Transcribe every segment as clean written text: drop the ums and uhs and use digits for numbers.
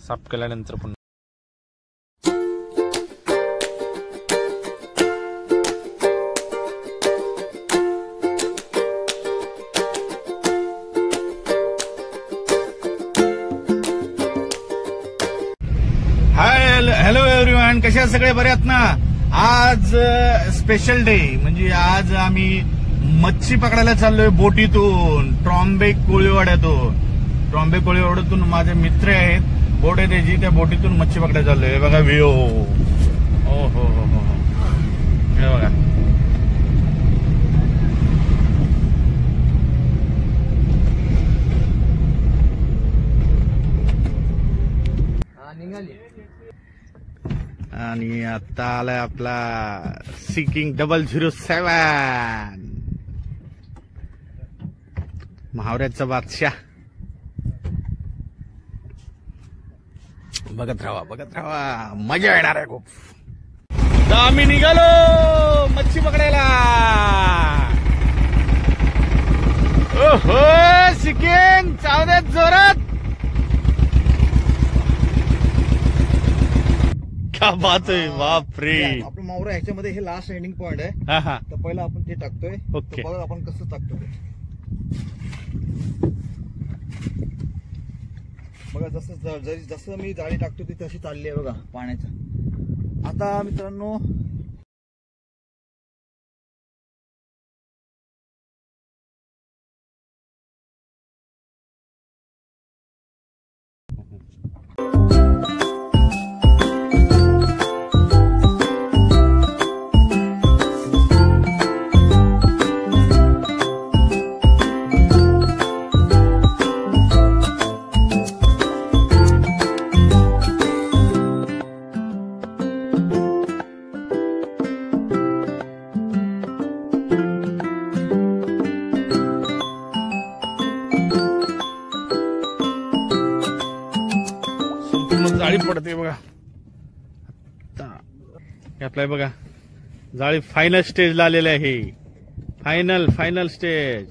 साफ केल्यानंतर पुन्हा हॅलो एव्हरीवन, कशा सगळे बरे आहेत ना? आज स्पेशल डे, म्हणजे आज आम्ही मच्छी पकडायला चाललोय बोटीतून, ट्रॉम्बे कोळीवाड्यातून माझे मित्र आहेत, बोट आहे त्याची, त्या बोटीतून मच्छी पकडायला चाललोय. बघा व्ह्यू, हो हो हो हो, हे बघा. आणि आता आलाय आपला सीकिंग 007 महावऱ्याचा बादशाह. बघत राहा, मजा येणार आहे खूप. तर आम्ही निघालो मच्छी पकडायला. ओहो, सीकिंग चावद्यात जोरात. क्या बात आहे, बाप रे. आपलं मावरा ह्याच्यामध्ये हे लास्ट एंडिंग पॉइंट आहे. हा हा, तर पहिला आपण ते टाकतोय. ओके, बघा आपण कसं टाकतोय. बघा जसं मी जाळी टाकतो ती तशी चालली आहे बघा पाण्याच्या. आता मित्रांनो जाळी पडते बघा. आपल्या बघा जाळी फायनल स्टेजला आलेली आहे. Final stage.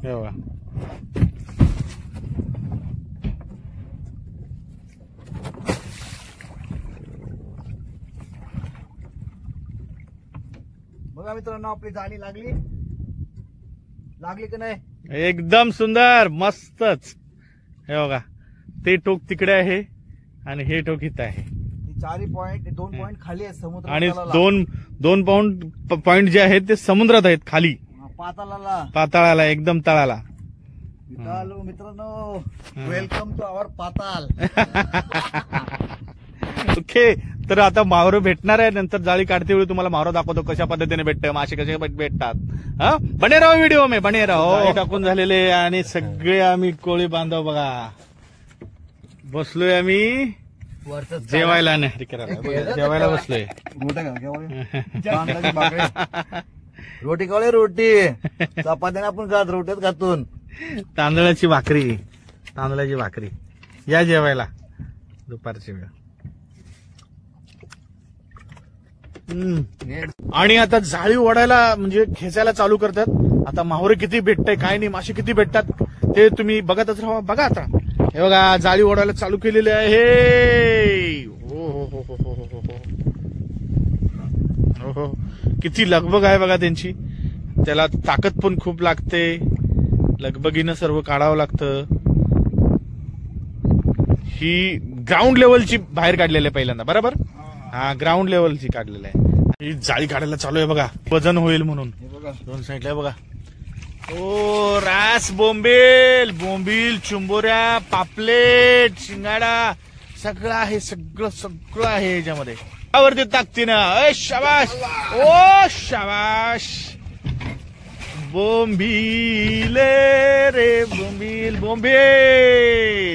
हे बघा, बघा मित्रांनो आपली जाळी लागली की नाही? एकदम सुंदर, मस्तच. हे बघा, ते टोक तिकडे आहे आणि हे टोक इथं आहे. चारही पॉइंट, 2 पॉइंट खाली आहेत समुद्र, आणि दोन पॉइंट जे आहेत ते समुद्रात आहेत, खाली पाताळाला, एकदम तळाला. मित्रांनो, welcome to our Patal. Okay, तर आता मावरं भेटणार आहे. नंतर जाळी काढते वेळी तुम्हाला मावरं दाखवतो कशा पद्धतीने भेटतं, मासे कसे भेटतात. हा, बने राहो व्हिडिओ में, बने राहो. टाकून झालेले आणि सगळे आम्ही कोळी बांधव बघा बसलोय. आम्ही जेवायला नाही करायला, जेवायला बसलोय. रोटी खाऊ, रोटी चपात्याने आपण खात, रोट्यात खातून. तांदळाची भाकरी या जेवायला दुपारची वेळ. आणि आता जाळी ओढायला म्हणजे खेचायला चालू करतात. आता मावरे किती भेटतंय काय नाही, मासे किती भेटतात ते तुम्ही बघतच राहा. बघा आता हे बघा, जाळी ओढायला चालू केलेली आहे. हो, किती लगबग आहे बघा त्यांची. त्याला ताकद पण खूप लागते, लगबगीनं सर्व काढावं लागतं. ही ग्राउंड लेवलची बाहेर काढलेली आहे पहिल्यांदा, बरोबर. हा, ग्राउंड लेवलची काढलेली आहे. ही जाळी काढायला चालू आहे बघा, वजन होईल म्हणून. दोन साईडला बघा. ओ, रास, बोंबील, चिंबोऱ्या, पापलेट, शिंगाडा सगळं आहे, सगळं आहे याच्यामध्ये. त्यावरती ताकदीनं. शाबाश, ओ शाबाश. बोंबील रे, बोंबील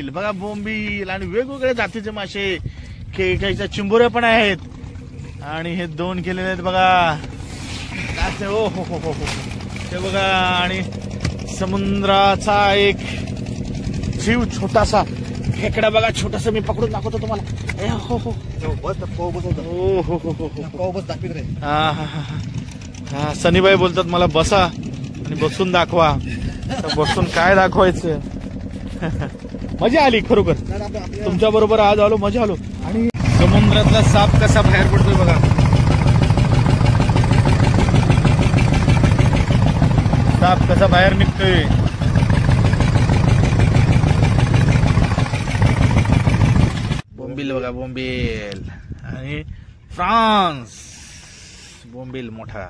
बघा, बोंबील. आणि वेगवेगळ्या जातीचे मासे, काहीच्या चिंबोऱ्या पण आहेत. आणि हे 2 केलेले आहेत बघा. ओ हो हो हो हो, ते बघा. आणि समुद्राचा एक जीव छोटासा खेकडा बघा छोटस, मी पकडून दाखवतो तुम्हाला. ए, हो हो बस कव बसवतो. हो हो हो हो हो. कव बस दाखवित रे. हा हा हा हा. हा, सनीबाई बोलतात मला बसा आणि बसून दाखवा. तर बसून काय दाखवायचं. मजा आली खरोखर. तुमच्या बरोबर आज आलो, मजा आलो. आणि समुद्रातला साप कसा बाहेर पडतोय बघा. साप कसा बाहेर निघतोय. बोंबील बघा, बोंबील. आणि फ्रान्स बोंबील मोठा,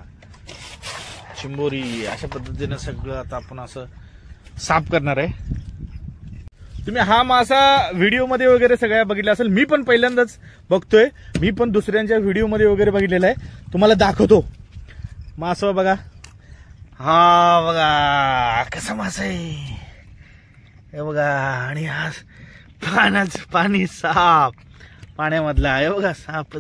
चिंबोरी. अशा पद्धतीने सगळं आता आपण असं साफ करणार आहे. तुम्ही हा मासा व्हिडिओमध्ये वगैरे सगळ्या बघितला असेल. मी पण पहिल्यांदाच बघतोय. मी पण दुसऱ्यांच्या व्हिडिओमध्ये वगैरे बघितलेला आहे. तुम्हाला दाखवतो मासा बघा. हा बघा कसा मासा आहे हे बघा. आणि हा पाणी साप पाण्यामधला हे बघा. साप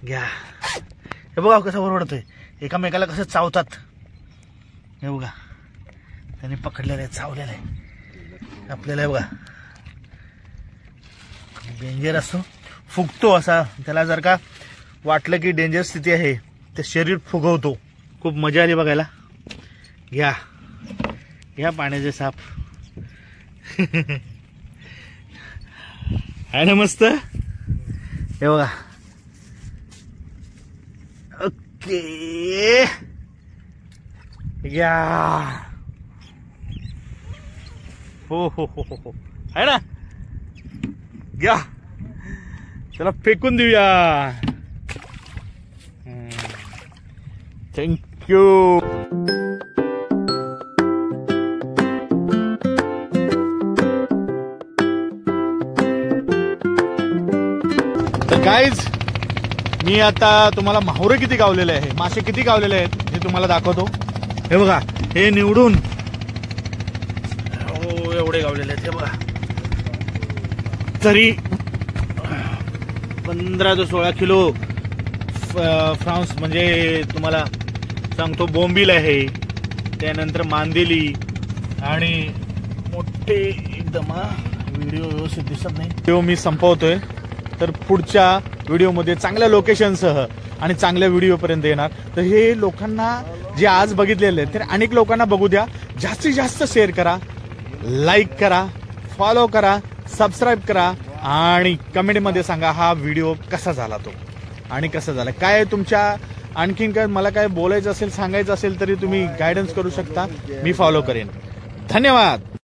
घ्या. हे बघा कसं ओरडतोय. एकामेकाला कसं चावतात हे बघा. त्यांनी पकडलेलं आहे, चावलेलं आहे आपल्याला. हे बघा डेंजर असतो, फुगतो असा. त्याला जर का वाटलं की डेंजर स्थिती आहे ते शरीर फुगवतो. खूप मजा आली बघायला. घ्या घ्या पाण्याचे साप. आहे ना मस्त. हे बघा. ओके घ्या. हो हो हो हो हो. आहे ना. घ्या त्याला फेकून देऊया. थँक्यू. तर गाईज मी आता तुम्हाला माहुरे किती गावलेले आहे, मासे किती गावलेले आहेत हे तुम्हाला दाखवतो. हे बघा हे निवडून एवढे गावलेले आहेत. हे बघा तरी 15 ते 16 किलो फ्रान्स म्हणजे तुम्हाला सांगतो. बोंबील आहे, त्यानंतर मांदेली आणि मोठे एकदम. व्हिडिओ व्यवस्थित दिसत नाही. व्हिडिओ मी संपवतोय. तर पुढच्या व्हिडिओमध्ये चांगल्या लोकेशनसह आणि चांगल्या व्हिडिओपर्यंत येणार. तर हे लोकांना जे आज बघितलेले आहेत तर अनेक लोकांना बघू द्या. जास्तीत जास्त शेअर करा, लाईक करा, फॉलो करा, सबस्क्राईब करा आणि कमेंटमध्ये सांगा हा व्हिडिओ कसा झाला तो आणि कसा झाला. काय तुमच्या आणखीन काय मला काय बोलायचं असेल, सांगायचं असेल तरी तुम्ही गायडन्स करू शकता. मी फॉलो करेन. धन्यवाद.